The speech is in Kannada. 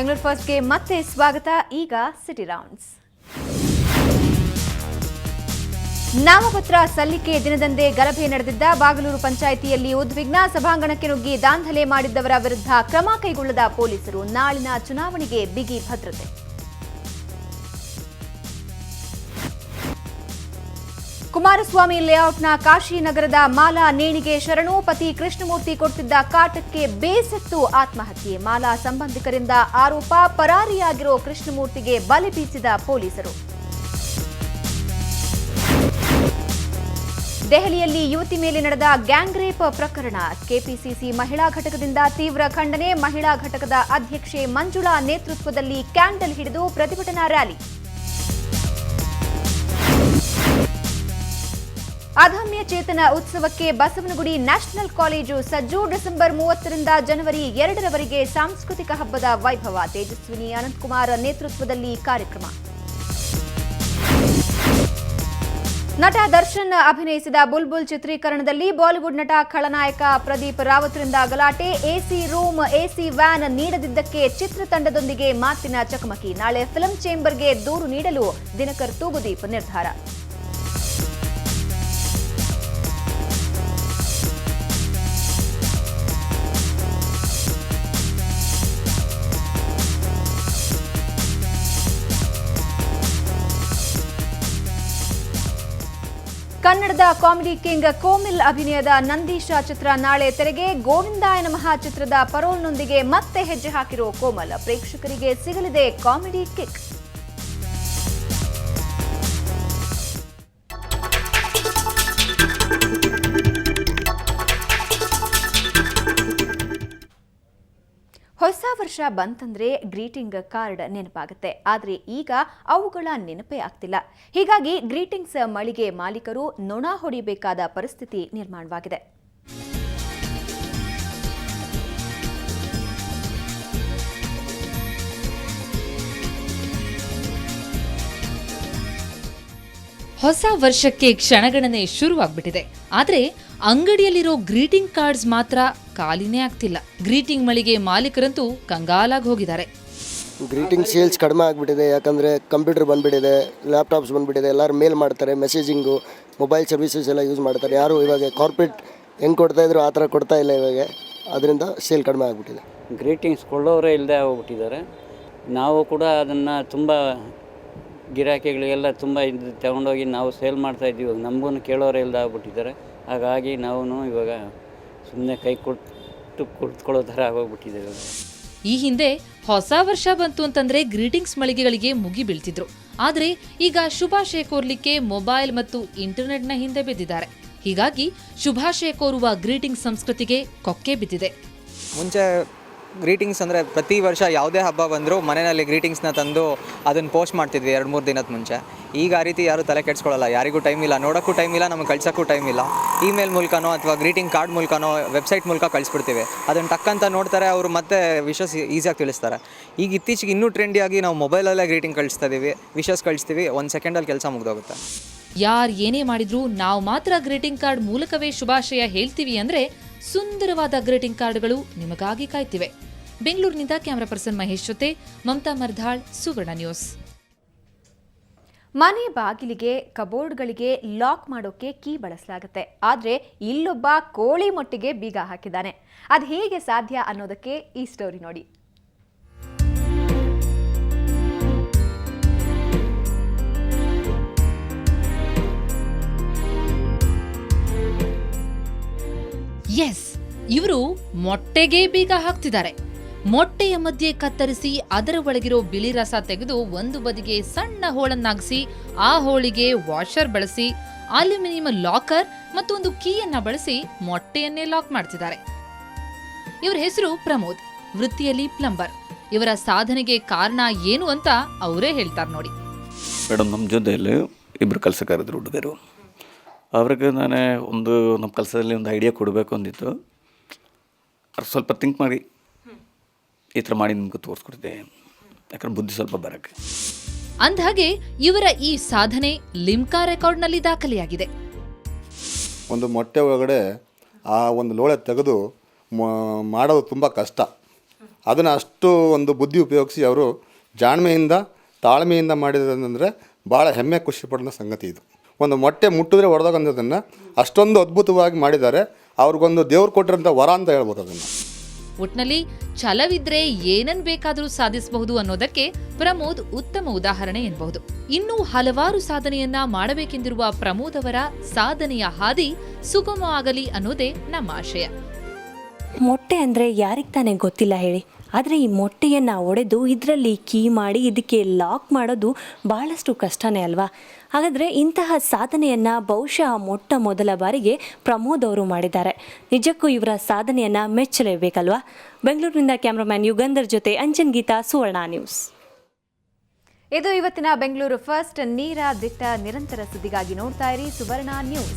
ಬೆಂಗಳೂರು ಫಸ್ಟ್ಗೆ ಮತ್ತೆ ಸ್ವಾಗತ. ಈಗ ಸಿಟಿ ರೌಂಡ್ಸ್. ನಾಮಪತ್ರ ಸಲ್ಲಿಕೆ ದಿನದಂದೇ ಗಲಭೆ ನಡೆದಿದ್ದ ಬಾಗಲೂರು ಪಂಚಾಯಿತಿಯಲ್ಲಿ ಉದ್ವಿಗ್ನ ಸಭಾಂಗಣಕ್ಕೆ ನುಗ್ಗಿ ದಾಂಧಲೆ ಮಾಡಿದ್ದವರ ವಿರುದ್ಧ ಕ್ರಮ ಕೈಗೊಳ್ಳದ ಪೊಲೀಸರು. ನಾಳಿನ ಚುನಾವಣೆಗೆ ಬಿಗಿ ಭದ್ರತೆ. ಕುಮಾರಸ್ವಾಮಿ ಲೇಔಟ್ನ ಕಾಶಿನಗರದ ಮಾಲಾ ನೇಣಿಗೆ ಶರಣು. ಪತಿ ಕೃಷ್ಣಮೂರ್ತಿ ಕೊಡ್ತಿದ್ದ ಕಾಟಕ್ಕೆ ಬೇಸತ್ತು ಆತ್ಮಹತ್ಯೆ. ಮಾಲಾ ಸಂಬಂಧಿಕರಿಂದ ಆರೋಪ. ಪರಾರಿಯಾಗಿರೋ ಕೃಷ್ಣಮೂರ್ತಿಗೆ ಬಲೆ ಬೀಸಿದ ಪೊಲೀಸರು. ದೆಹಲಿಯಲ್ಲಿ ಯುವತಿ ಮೇಲೆ ನಡೆದ ಗ್ಯಾಂಗ್ ರೇಪ್ ಪ್ರಕರಣ. ಕೆಪಿಸಿಸಿ ಮಹಿಳಾ ಘಟಕದಿಂದ ತೀವ್ರ ಖಂಡನೆ. ಮಹಿಳಾ ಘಟಕದ ಅಧ್ಯಕ್ಷೆ ಮಂಜುಳಾ ನೇತೃತ್ವದಲ್ಲಿ ಕ್ಯಾಂಡಲ್ ಹಿಡಿದು ಪ್ರತಿಭಟನಾ ರ್ಯಾಲಿ. ಅದಮ್ಯ ಚೇತನ ಉತ್ಸವಕ್ಕೆ ಬಸವನಗುಡಿ ನ್ಯಾಷನಲ್ ಕಾಲೇಜು ಸಜ್ಜು. ಡಿಸೆಂಬರ್ 30ರಿಂದ ಜನವರಿ 2ರವರೆಗೆ ಸಾಂಸ್ಕೃತಿಕ ಹಬ್ಬದ ವೈಭವ. ತೇಜಸ್ವಿನಿ ಅನಂತಕುಮಾರ್ ನೇತೃತ್ವದಲ್ಲಿ ಕಾರ್ಯಕ್ರಮ. ನಟ ದರ್ಶನ್ ಅಭಿನಯಿಸಿದ ಬುಲ್ಬುಲ್ ಚಿತ್ರೀಕರಣದಲ್ಲಿ ಬಾಲಿವುಡ್ ನಟ ಖಳನಾಯಕ ಪ್ರದೀಪ್ ರಾವತ್ರಿಂದ ಗಲಾಟೆ. ಎಸಿ ರೂಮ್, ಎಸಿ ವ್ಯಾನ್ ನೀಡದಿದ್ದಕ್ಕೆ ಚಿತ್ರತಂಡದೊಂದಿಗೆ ಮಾತಿನ ಚಕಮಕಿ. ನಾಳೆ ಫಿಲ್ಮ್ ಚೇಂಬರ್ಗೆ ದೂರು ನೀಡಲು ದಿನಕರ್ ತೂಗುದೀಪ್ ನಿರ್ಧಾರ. ಕನ್ನಡದ ಕಾಮಿಡಿ ಕಿಂಗ್ ಕೋಮಿಲ್ ಅಭಿನಯದ ನಂದೀಶ ಚಿತ್ರ ನಾಳೆ ತೆರೆಗೆ. ಗೋವಿಂದಾಯ ನಮಃ ಚಿತ್ರದ ಪರೋಲ್ನೊಂದಿಗೆ ಮತ್ತೆ ಹೆಜ್ಜೆ ಹಾಕಿರೋ ಕೋಮಲ್. ಪ್ರೇಕ್ಷಕರಿಗೆ ಸಿಗಲಿದೆ ಕಾಮಿಡಿ ಕಿಕ್. ಹೊಸ ವರ್ಷ ಬಂತಂದ್ರೆ ಗ್ರೀಟಿಂಗ್ ಕಾರ್ಡ್ ನೆನಪಾಗುತ್ತೆ. ಆದರೆ ಈಗ ಅವುಗಳ ನೆನಪೇ ಆಗ್ತಿಲ್ಲ. ಹೀಗಾಗಿ ಗ್ರೀಟಿಂಗ್ಸ್ ಮಳಿಗೆ ಮಾಲೀಕರು ನೊಣ ಹೊಡಿಬೇಕಾದ ಪರಿಸ್ಥಿತಿ ನಿರ್ಮಾಣವಾಗಿದೆ. ಹೊಸ ವರ್ಷಕ್ಕೆ ಕ್ಷಣಗಣನೆ ಶುರುವಾಗ್ಬಿಟ್ಟಿದೆ. ಆದರೆ ಅಂಗಡಿಯಲ್ಲಿರೋ ಗ್ರೀಟಿಂಗ್ ಕಾರ್ಡ್ಸ್ ಮಾತ್ರ ಖಾಲಿನೇ ಆಗ್ತಿಲ್ಲ. ಗ್ರೀಟಿಂಗ್ ಮಳಿಗೆ ಮಾಲೀಕರಂತೂ ಕಂಗಾಲಾಗಿ ಹೋಗಿದ್ದಾರೆ. ಗ್ರೀಟಿಂಗ್ ಸೇಲ್ಸ್ ಕಡಿಮೆ ಆಗಿಬಿಟ್ಟಿದೆ. ಯಾಕಂದರೆ ಕಂಪ್ಯೂಟರ್ ಬಂದುಬಿಟ್ಟಿದೆ, ಲ್ಯಾಪ್ಟಾಪ್ಸ್ ಬಂದುಬಿಟ್ಟಿದೆ. ಎಲ್ಲರೂ ಮೇಲ್ ಮಾಡ್ತಾರೆ, ಮೆಸೇಜಿಂಗು, ಮೊಬೈಲ್ ಸರ್ವಿಸಸ್ ಎಲ್ಲ ಯೂಸ್ ಮಾಡ್ತಾರೆ. ಯಾರು ಇವಾಗ ಕಾರ್ಪೊರೇಟ್ ಹೆಂಗೆ ಕೊಡ್ತಾಯಿದ್ರು ಆ ಥರ ಕೊಡ್ತಾ ಇಲ್ಲ ಇವಾಗ. ಅದರಿಂದ ಸೇಲ್ ಕಡಿಮೆ ಆಗಿಬಿಟ್ಟಿದೆ. ಗ್ರೀಟಿಂಗ್ಸ್ ಕೊಳ್ಳೋರೇ ಇಲ್ಲದೆ ಹೋಗ್ಬಿಟ್ಟಿದ್ದಾರೆ. ನಾವು ಕೂಡ ಅದನ್ನು ತುಂಬ ಗಿರಾಕಿಗಳಿಗೆಲ್ಲ ತುಂಬ ಇದು ತಗೊಂಡೋಗಿ ನಾವು ಸೇಲ್ ಮಾಡ್ತಾಯಿದ್ದೀವಿ. ನಮಗೂ ಕೇಳೋರೇ ಇಲ್ಲದೆ ಆಗ್ಬಿಟ್ಟಿದ್ದಾರೆ. ಹಾಗಾಗಿ ನಾವು ಇವಾಗ ಸುಮ್ಮನೆ ಕೈ ಕೊಟ್ಟು ಕುಳಿತುಕೊಳ್ಳೋ ಥರ ಆಗೋಗ್ಬಿಟ್ಟಿದ್ದೇವೆ. ಈ ಹಿಂದೆ ಹೊಸ ವರ್ಷ ಬಂತು ಅಂತಂದ್ರೆ ಗ್ರೀಟಿಂಗ್ಸ್ ಮಳಿಗೆಗಳಿಗೆ ಮುಗಿ ಬೀಳ್ತಿದ್ರು. ಆದರೆ ಈಗ ಶುಭಾಶಯ ಕೋರ್ಲಿಕ್ಕೆ ಮೊಬೈಲ್ ಮತ್ತು ಇಂಟರ್ನೆಟ್ನ ಹಿಂದೆ ಬಿದ್ದಿದ್ದಾರೆ. ಹೀಗಾಗಿ ಶುಭಾಶಯ ಕೋರುವ ಗ್ರೀಟಿಂಗ್ ಸಂಸ್ಕೃತಿಗೆ ಕೊಕ್ಕೆ ಬಿದ್ದಿದೆ. ಮುಂಚೆ ಗ್ರೀಟಿಂಗ್ಸ್ ಅಂದರೆ ಪ್ರತಿ ವರ್ಷ ಯಾವುದೇ ಹಬ್ಬ ಬಂದರೂ ಮನೆಯಲ್ಲಿ ಗ್ರೀಟಿಂಗ್ಸ್ನ ತಂದು ಅದನ್ನು ಪೋಸ್ಟ್ ಮಾಡ್ತಿದ್ವಿ 2-3 ದಿನದ ಮುಂಚೆ. ಈಗ ಆ ರೀತಿ ಯಾರೂ ತಲೆ ಕೆಡಿಸ್ಕೊಳ್ಳಲ್ಲ. ಯಾರಿಗೂ ಟೈಮ್ ಇಲ್ಲ, ನೋಡೋಕ್ಕೂ ಟೈಮ್ ಇಲ್ಲ, ನಮಗೆ ಕಳ್ಸೋಕ್ಕೂ ಟೈಮ್ ಇಲ್ಲ. ಇಮೇಲ್ ಮೂಲಕನೋ ಅಥವಾ ಗ್ರೀಟಿಂಗ್ ಕಾರ್ಡ್ ಮೂಲಕನೋ ವೆಬ್ಸೈಟ್ ಮೂಲಕ ಕಳಿಸ್ಬಿಡ್ತೀವಿ. ಅದನ್ನು ಟಕ್ಕಂತ ನೋಡ್ತಾರೆ, ಅವರು ಮತ್ತೆ ವಿಶಸ್ ಈಸಿಯಾಗಿ ತಿಳಿಸ್ತಾರೆ. ಈಗ ಇತ್ತೀಚೆಗೆ ಇನ್ನೂ ಟ್ರೆಂಡಿಯಾಗಿ ನಾವು ಮೊಬೈಲಲ್ಲೇ ಗ್ರೀಟಿಂಗ್ ಕಳಿಸ್ತಾ ಇದ್ದೀವಿ, ವಿಶಸ್ ಕಳಿಸ್ತೀವಿ. 1 ಸೆಕೆಂಡಲ್ಲಿ ಕೆಲಸ ಮುಗಿದೋಗುತ್ತೆ. ಯಾರು ಏನೇ ಮಾಡಿದ್ರು ನಾವು ಮಾತ್ರ ಗ್ರೀಟಿಂಗ್ ಕಾರ್ಡ್ ಮೂಲಕವೇ ಶುಭಾಶಯ ಹೇಳ್ತೀವಿ ಅಂದ್ರೆ ಸುಂದರವಾದ ಗ್ರೀಟಿಂಗ್ ಕಾರ್ಡ್ಗಳು ನಿಮಗಾಗಿ ಕಾಯ್ತಿವೆ. ಬೆಂಗಳೂರಿನಿಂದ ಕ್ಯಾಮರಾ ಪರ್ಸನ್ ಮಹೇಶ್ ಜೊತೆ ಮಮತಾ ಮರ್ಧಾಳ್, ಸುವರ್ಣ ನ್ಯೂಸ್. ಮನೆ ಬಾಗಿಲಿಗೆ, ಕಬೋರ್ಡ್ಗಳಿಗೆ ಲಾಕ್ ಮಾಡೋಕೆ ಕೀ ಬಳಸಲಾಗುತ್ತೆ. ಆದರೆ ಇಲ್ಲೊಬ್ಬ ಕೋಳಿ ಮೊಟ್ಟೆಗೆ ಬೀಗ ಹಾಕಿದ್ದಾನೆ. ಅದು ಹೇಗೆ ಸಾಧ್ಯ ಅನ್ನೋದಕ್ಕೆ ಈ ಸ್ಟೋರಿ ನೋಡಿ. ಎಸ್, ಇವರು ಮೊಟ್ಟೆಗೆ ಬೀಗ ಹಾಕ್ತಿದ್ದಾರೆ. ಮೊಟ್ಟೆಯ ಮಧ್ಯೆ ಕತ್ತರಿಸಿ ಅದರ ಒಳಗಿರೋ ಬಿಳಿ ರಸ ತೆಗೆದು ಒಂದು ಬದಿಗೆ ಸಣ್ಣ ಹೋಳನ್ನಾಗಿಸಿ ಆ ಹೋಳಿಗೆ ವಾಷರ್ ಬಳಸಿ ಅಲ್ಯೂಮಿನಿಯಂ ಲಾಕರ್ ಮತ್ತು ಒಂದು ಕೀಯನ್ನ ಬಳಸಿ ಮೊಟ್ಟೆಯನ್ನೇ ಲಾಕ್ ಮಾಡ್ತಿದ್ದಾರೆ. ಇವರ ಹೆಸರು ಪ್ರಮೋದ್, ವೃತ್ತಿಯಲ್ಲಿ ಪ್ಲಂಬರ್. ಇವರ ಸಾಧನೆಗೆ ಕಾರಣ ಏನು ಅಂತ ಅವರೇ ಹೇಳ್ತಾರೆ ನೋಡಿ. ಮೇಡಮ್, ನಮ್ಮ ಜೊತೆಯಲ್ಲಿ 2 ಕೆಲಸಗಾರರು ಹುಡುಗರು. ಅವ್ರಿಗೆ ನಾನೇ ನಮ್ಮ ಕೆಲಸದಲ್ಲಿ ಒಂದು ಐಡಿಯಾ ಕೊಡಬೇಕು ಅಂದಿತ್ತು. ಸ್ವಲ್ಪ ಥಿಂಕ್ ಮಾಡಿ ಈ ಥರ ಮಾಡಿ ನಿಮ್ಗೆ ತೋರಿಸ್ಕೊಡ್ತೆ, ಯಾಕಂದ್ರೆ ಬುದ್ಧಿ ಸ್ವಲ್ಪ ಬರೋಕ್ಕೆ. ಅಂದಹಾಗೆ ಇವರ ಈ ಸಾಧನೆ ಲಿಮ್ಕಾ ರೆಕಾರ್ಡ್ನಲ್ಲಿ ದಾಖಲೆಯಾಗಿದೆ. ಒಂದು ಮೊಟ್ಟೆ ಒಳಗಡೆ ಆ ಒಂದು ಲೋಳೆ ತೆಗೆದು ಮಾಡೋದು ತುಂಬ ಕಷ್ಟ. ಅದನ್ನು ಅಷ್ಟು ಒಂದು ಬುದ್ಧಿ ಉಪಯೋಗಿಸಿ ಅವರು ಜಾಣ್ಮೆಯಿಂದ ತಾಳ್ಮೆಯಿಂದ ಮಾಡಿರೋದಂದರೆ ಭಾಳ ಹೆಮ್ಮೆ ಖುಷಿ ಪಡೋ ಸಂಗತಿ ಇದು. ಒಂದು ಮೊಟ್ಟೆ ಮುಟ್ಟಿದ್ರೆ ಹೊಡೆದೋಗಂಥದ್ದನ್ನು ಅಷ್ಟೊಂದು ಅದ್ಭುತವಾಗಿ ಮಾಡಿದ್ದಾರೆ. ಅವ್ರಿಗೊಂದು ದೇವ್ರು ಕೊಟ್ಟಿರೋಂಥ ವರ ಅಂತ ಹೇಳ್ಬೋದು ಅದನ್ನು. ಒಟ್ನಲ್ಲಿ ಛಲವಿದ್ರೆ ಏನನ್ ಬೇಕಾದರೂ ಸಾಧಿಸಬಹುದು ಅನ್ನೋದಕ್ಕೆ ಪ್ರಮೋದ್ ಉತ್ತಮ ಉದಾಹರಣೆ ಎನ್ನಬಹುದು. ಇನ್ನೂ ಹಲವಾರು ಸಾಧನೆಯನ್ನ ಮಾಡಬೇಕೆಂದಿರುವ ಪ್ರಮೋದ್ ಅವರ ಸಾಧನೆಯ ಹಾದಿ ಸುಗಮ ಆಗಲಿ ಅನ್ನೋದೇ ನಮ್ಮ ಆಶಯ. ಮೊಟ್ಟೆ ಅಂದರೆ ಯಾರಿಗೆ ತಾನೇ ಗೊತ್ತಿಲ್ಲ ಹೇಳಿ. ಆದರೆ ಈ ಮೊಟ್ಟೆಯನ್ನು ಒಡೆದು ಇದರಲ್ಲಿ ಕೀ ಮಾಡಿ ಇದಕ್ಕೆ ಲಾಕ್ ಮಾಡೋದು ಭಾಳಷ್ಟು ಕಷ್ಟನೇ ಅಲ್ವಾ. ಹಾಗಾದರೆ ಇಂತಹ ಸಾಧನೆಯನ್ನು ಬಹುಶಃ ಮೊಟ್ಟ ಮೊದಲ ಬಾರಿಗೆ ಪ್ರಮೋದ್ ಅವರು ಮಾಡಿದ್ದಾರೆ. ನಿಜಕ್ಕೂ ಇವರ ಸಾಧನೆಯನ್ನು ಮೆಚ್ಚಲೇಬೇಕಲ್ವಾ. ಬೆಂಗಳೂರಿನಿಂದ ಕ್ಯಾಮ್ರಾಮ್ಯಾನ್ ಯುಗಂಧರ್ ಜೊತೆ ಅಂಜನ್ ಗೀತಾ, ಸುವರ್ಣ ನ್ಯೂಸ್. ಇದು ಇವತ್ತಿನ ಬೆಂಗಳೂರು ಫಸ್ಟ್ ನೇರ ದಿಟ್ಟ ನಿರಂತರ ಸುದ್ದಿಗಾಗಿ ನೋಡ್ತಾ ಇರಿ ಸುವರ್ಣ ನ್ಯೂಸ್.